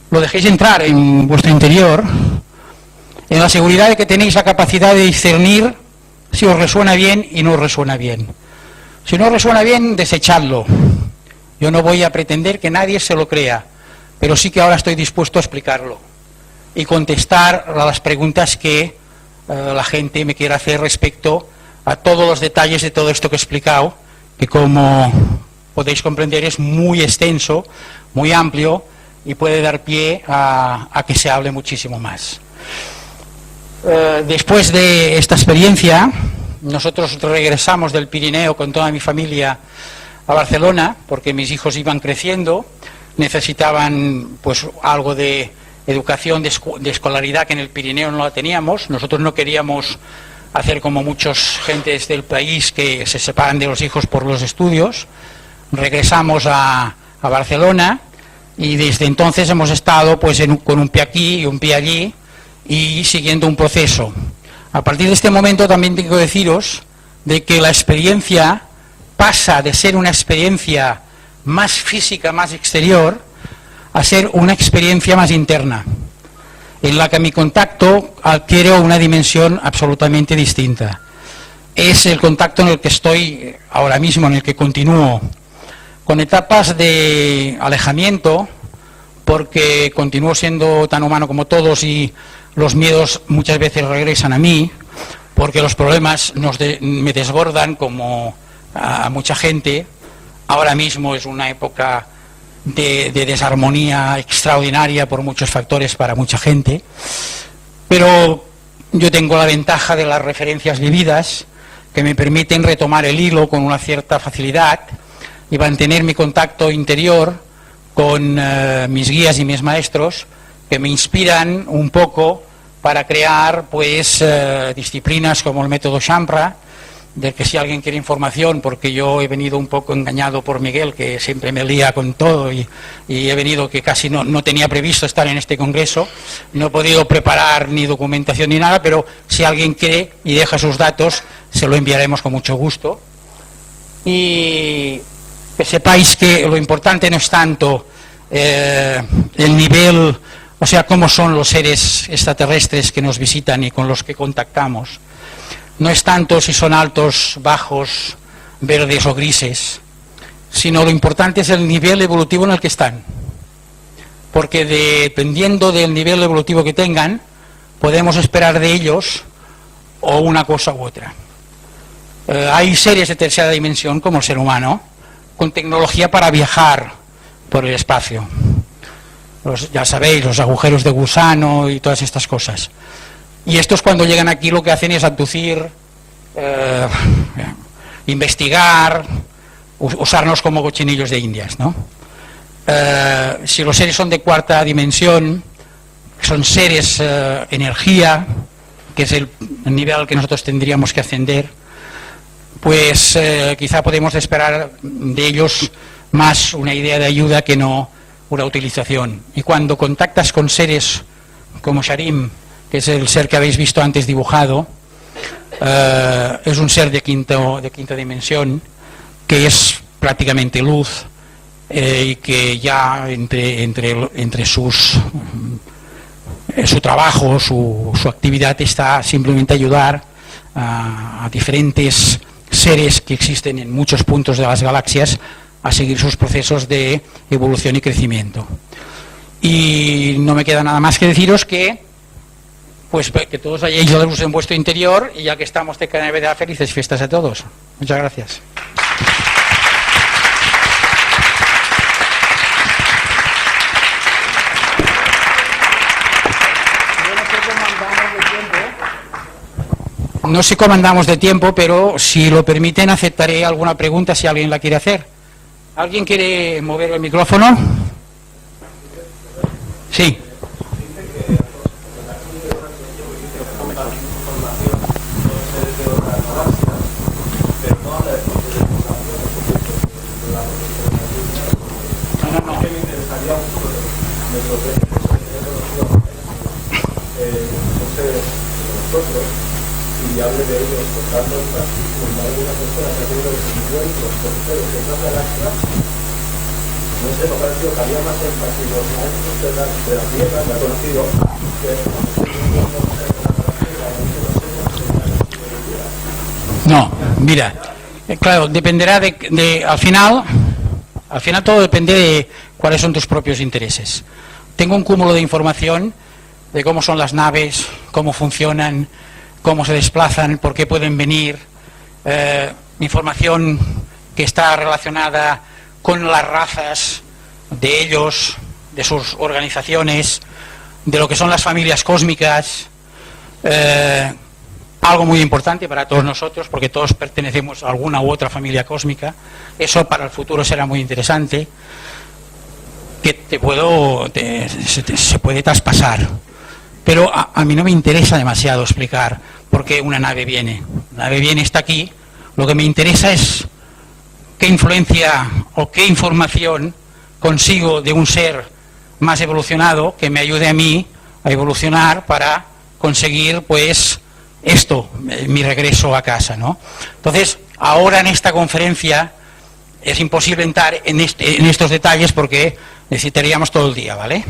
lo dejéis entrar en vuestro interior, en la seguridad de que tenéis la capacidad de discernir si os resuena bien y no os resuena bien. Si no os resuena bien, desechadlo. Yo no voy a pretender que nadie se lo crea, pero sí que ahora estoy dispuesto a explicarlo y contestar a las preguntas que la gente me quiera hacer respecto a todos los detalles de todo esto que he explicado, que como podéis comprender es muy extenso, muy amplio y puede dar pie a que se hable muchísimo más. Después de esta experiencia, nosotros regresamos del Pirineo con toda mi familia a Barcelona, porque mis hijos iban creciendo, necesitaban pues algo de educación, de escolaridad, que en el Pirineo no la teníamos. Nosotros no queríamos hacer como muchas gentes del país que se separan de los hijos por los estudios. Regresamos a Barcelona y desde entonces hemos estado pues con un pie aquí y un pie allí y siguiendo un proceso. A partir de este momento también tengo que deciros de que la experiencia pasa de ser una experiencia más física, más exterior, a ser una experiencia más interna, en la que mi contacto adquiere una dimensión absolutamente distinta. Es el contacto en el que estoy ahora mismo, en el que continúo, con etapas de alejamiento, porque continúo siendo tan humano como todos y los miedos muchas veces regresan a mí, porque los problemas me desbordan como a mucha gente. Ahora mismo es una época de desarmonía extraordinaria por muchos factores para mucha gente, pero yo tengo la ventaja de las referencias vividas que me permiten retomar el hilo con una cierta facilidad y mantener mi contacto interior con mis guías y mis maestros, que me inspiran un poco para crear pues disciplinas como el método Shampra, del que si alguien quiere información, porque yo he venido un poco engañado por Miguel, que siempre me lía con todo, y he venido que casi no tenía previsto estar en este congreso, no he podido preparar ni documentación ni nada, pero si alguien quiere y deja sus datos, se lo enviaremos con mucho gusto. Y que sepáis que lo importante no es tanto el nivel, o sea, cómo son los seres extraterrestres que nos visitan y con los que contactamos. No es tanto si son altos, bajos, verdes o grises, sino lo importante es el nivel evolutivo en el que están. Porque dependiendo del nivel evolutivo que tengan, podemos esperar de ellos o una cosa u otra. Hay seres de tercera dimensión, como el ser humano, con tecnología para viajar por el espacio. ya sabéis, los agujeros de gusano y todas estas cosas. Y estos cuando llegan aquí lo que hacen es abducir, investigar, usarnos como cochinillos de indias, ¿no? Si los seres son de cuarta dimensión, son seres energía, que es el nivel al que nosotros tendríamos que ascender, pues quizá podemos esperar de ellos más una idea de ayuda que no una utilización. Y cuando contactas con seres como Sharim, que es el ser que habéis visto antes dibujado, es un ser de quinta dimensión, que es prácticamente luz, y que ya entre su trabajo, su actividad está simplemente ayudar a diferentes seres que existen en muchos puntos de las galaxias a seguir sus procesos de evolución y crecimiento. Y no me queda nada más que deciros que todos hayáis la luz en vuestro interior, y ya que estamos de Navidad, felices fiestas a todos. Muchas gracias. No sé cómo andamos de tiempo, pero si lo permiten aceptaré alguna pregunta si alguien la quiere hacer. ¿Alguien quiere mover el micrófono? Sí.
Y hable de ellos, por tanto, como algunas personas que han tenido encuentros con seres de otra galaxia, no sé, me ha parecido que había más énfasis los maestros de la Tierra, me ha conocido, que
No, mira, claro, dependerá al final todo depende de cuáles son tus propios intereses. Tengo un cúmulo de información de cómo son las naves, cómo funcionan, cómo se desplazan, por qué pueden venir, información que está relacionada con las razas de ellos, de sus organizaciones, de lo que son las familias cósmicas, algo muy importante para todos nosotros, porque todos pertenecemos a alguna u otra familia cósmica. Eso para el futuro será muy interesante, que se puede traspasar. Pero a mí no me interesa demasiado explicar por qué una nave viene. La nave viene, está aquí. Lo que me interesa es qué influencia o qué información consigo de un ser más evolucionado que me ayude a mí a evolucionar para conseguir, pues, esto, mi regreso a casa, ¿no? Entonces, ahora en esta conferencia es imposible entrar en estos detalles porque necesitaríamos todo el día, ¿vale?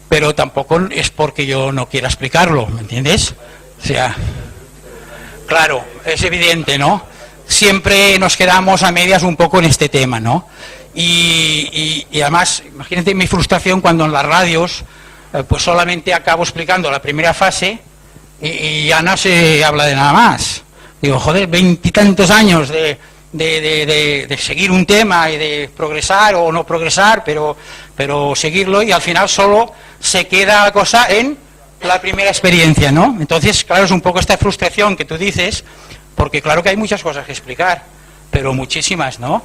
Pero tampoco es porque yo no quiera explicarlo, ¿me entiendes? O sea, claro, es evidente, ¿no? Siempre nos quedamos a medias un poco en este tema, ¿no? Y además, imagínate mi frustración cuando en las radios, pues solamente acabo explicando la primera fase y ya no se habla de nada más. Digo, joder, 20 y tantos años de seguir un tema y de progresar o no progresar, pero seguirlo, y al final solo se queda la cosa en la primera experiencia, ¿no? Entonces, claro, es un poco esta frustración que tú dices, porque claro que hay muchas cosas que explicar, pero muchísimas, ¿no?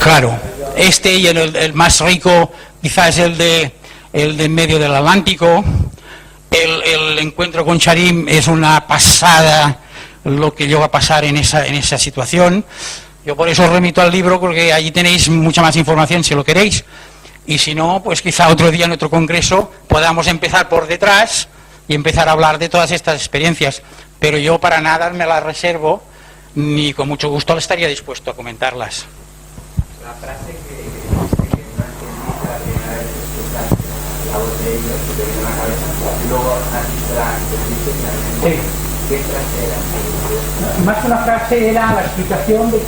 Claro, este y el más rico quizás es el de medio del Atlántico. El encuentro con Sharim es una pasada, lo que llegó a pasar en esa situación. Yo por eso os remito al libro, porque allí tenéis mucha más información si lo queréis, y si no, pues quizá otro día en otro congreso podamos empezar por detrás y empezar a hablar de todas estas experiencias, pero yo para nada me las reservo, ni con mucho gusto estaría dispuesto a comentarlas.
La frase que la voz de ellos que te viene a la cabeza, y luego ¿qué frase era?
Más que una frase era la explicación de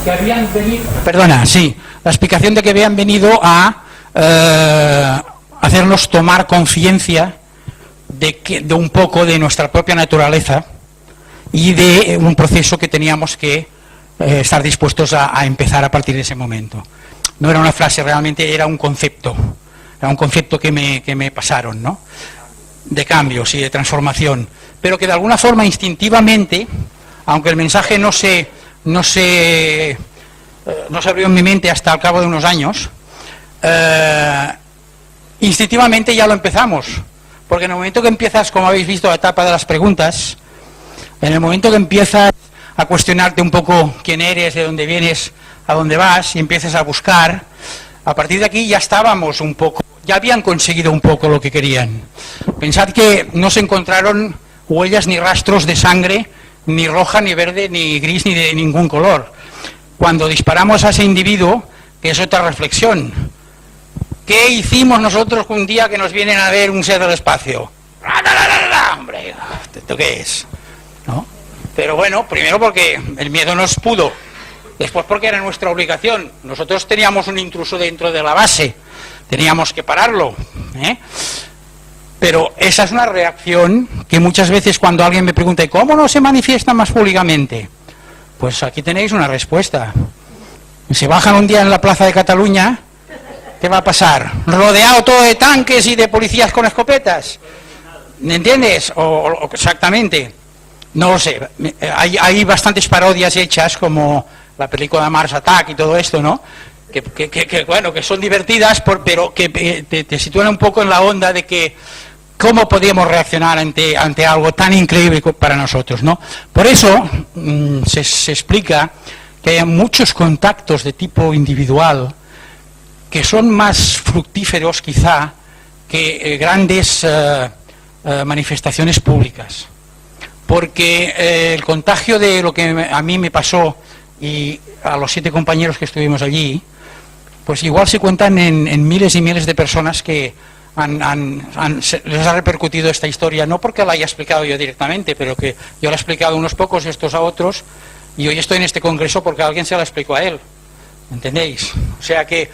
que habían venido... Perdona, sí, la explicación de que habían venido a hacernos tomar conciencia de un poco de nuestra propia naturaleza y de un proceso que teníamos que estar dispuestos a empezar a partir de ese momento. No era una frase, realmente era un concepto que me pasaron, ¿no? De cambio, sí, de transformación, pero que de alguna forma instintivamente, aunque el mensaje no se abrió en mi mente hasta al cabo de unos años, instintivamente ya lo empezamos, porque en el momento que empiezas, como habéis visto, la etapa de las preguntas, en el momento que empiezas a cuestionarte un poco quién eres, de dónde vienes, a dónde vas, y empiezas a buscar, a partir de aquí ya estábamos un poco, ya habían conseguido un poco lo que querían. Pensad que no se encontraron huellas ni rastros de sangre, ni roja, ni verde, ni gris, ni de ningún color. Cuando disparamos a ese individuo, que es otra reflexión, ¿qué hicimos nosotros un día que nos vienen a ver un ser del espacio? Hombre, ¿esto qué es? ¿No? Pero bueno, primero porque el miedo nos pudo, después porque era nuestra obligación. Nosotros teníamos un intruso dentro de la base, teníamos que pararlo, ¿eh? Pero esa es una reacción que muchas veces cuando alguien me pregunta ¿y cómo no se manifiesta más públicamente? Pues aquí tenéis una respuesta. Se bajan un día en la plaza de Cataluña, ¿qué va a pasar? ¿Rodeado todo de tanques y de policías con escopetas? ¿Me entiendes? O exactamente. No lo sé. Hay bastantes parodias hechas, como la película de Mars Attack y todo esto, ¿no? Que bueno, que son divertidas, pero que te sitúan un poco en la onda de que cómo podíamos reaccionar ante algo tan increíble para nosotros, ¿no? Por eso se explica que hay muchos contactos de tipo individual que son más fructíferos quizá que grandes manifestaciones públicas, porque el contagio de lo que a mí me pasó y a los 7 compañeros que estuvimos allí, pues igual se cuentan en miles y miles de personas que les ha repercutido esta historia, no porque la haya explicado yo directamente, pero que yo la he explicado a unos pocos y estos a otros, y hoy estoy en este congreso porque alguien se la explicó a él, ¿entendéis? O sea que,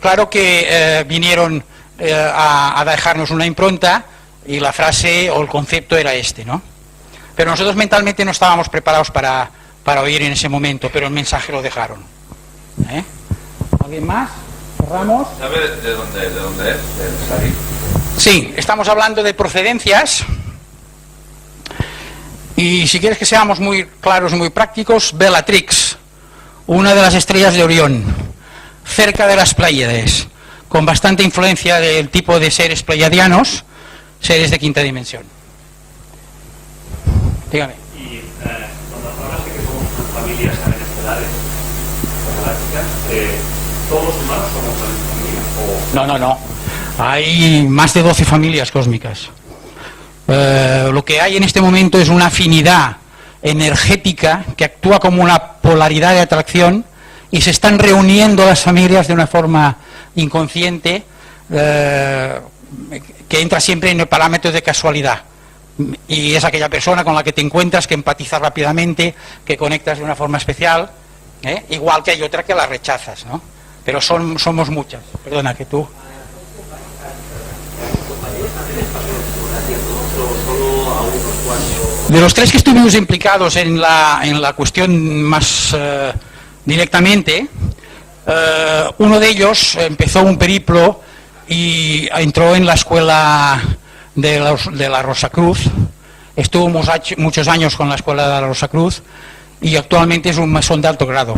claro que vinieron a dejarnos una impronta, y la frase o el concepto era este, ¿no? Pero nosotros mentalmente no estábamos preparados para oír en ese momento, pero el mensaje lo dejaron. ¿Alguien más? Cerramos.
¿Sabe de dónde es? ¿Del Sarif?
Sí, estamos hablando de procedencias. Y si quieres que seamos muy claros y muy prácticos, Bellatrix, una de las estrellas de Orión, cerca de las Pléyades, con bastante influencia del tipo de seres pleiadianos, seres de quinta dimensión. Dígame.
Y cuando hablas de que somos familias también estelares, galácticas, ¿todos los humanos somos también familia?
No. Hay más de 12 familias cósmicas. Lo que hay en este momento es una afinidad energética que actúa como una polaridad de atracción y se están reuniendo las familias de una forma inconsciente que entra siempre en el parámetro de casualidad. Y es aquella persona con la que te encuentras, que empatizas rápidamente, que conectas de una forma especial, igual que hay otra que la rechazas, ¿no? Pero somos muchas. Perdona, que tú... De los 3 que estuvimos implicados en la cuestión más directamente, uno de ellos empezó un periplo y entró en la escuela de la Rosacruz, estuvo muchos años con la escuela de la Rosacruz y actualmente es un masón de alto grado,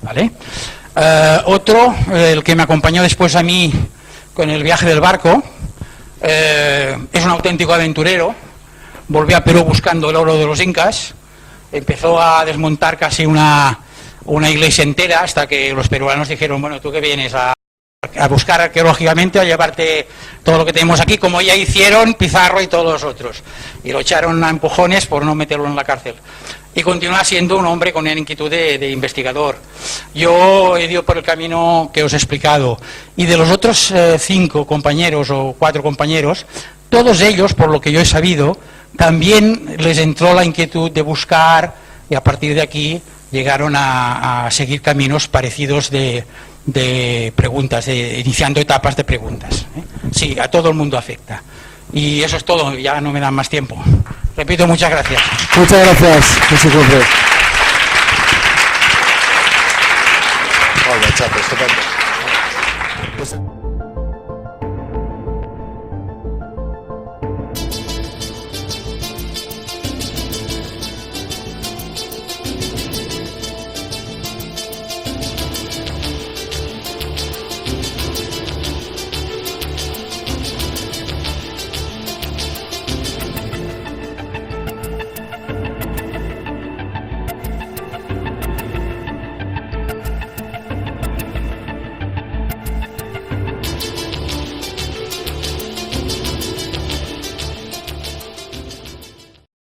¿vale? Otro, el que me acompañó después a mí con el viaje del barco, es un auténtico aventurero. Volvió a Perú buscando el oro de los incas, empezó a desmontar casi una iglesia entera hasta que los peruanos dijeron, bueno, ¿tú qué vienes a buscar arqueológicamente, a llevarte todo lo que tenemos aquí, como ya hicieron Pizarro y todos los otros? Y lo echaron a empujones por no meterlo en la cárcel. Y continúa siendo un hombre con una inquietud de investigador. Yo he ido por el camino que os he explicado. Y de los otros 5 compañeros o 4 compañeros, todos ellos, por lo que yo he sabido, también les entró la inquietud de buscar, y a partir de aquí llegaron a seguir caminos parecidos de preguntas, iniciando etapas de preguntas. Sí, a todo el mundo afecta. Y eso es todo, ya no me dan más tiempo. Repito, muchas gracias.
Muchas gracias, José Cofre.
Hola, chato, estupendo. Pues...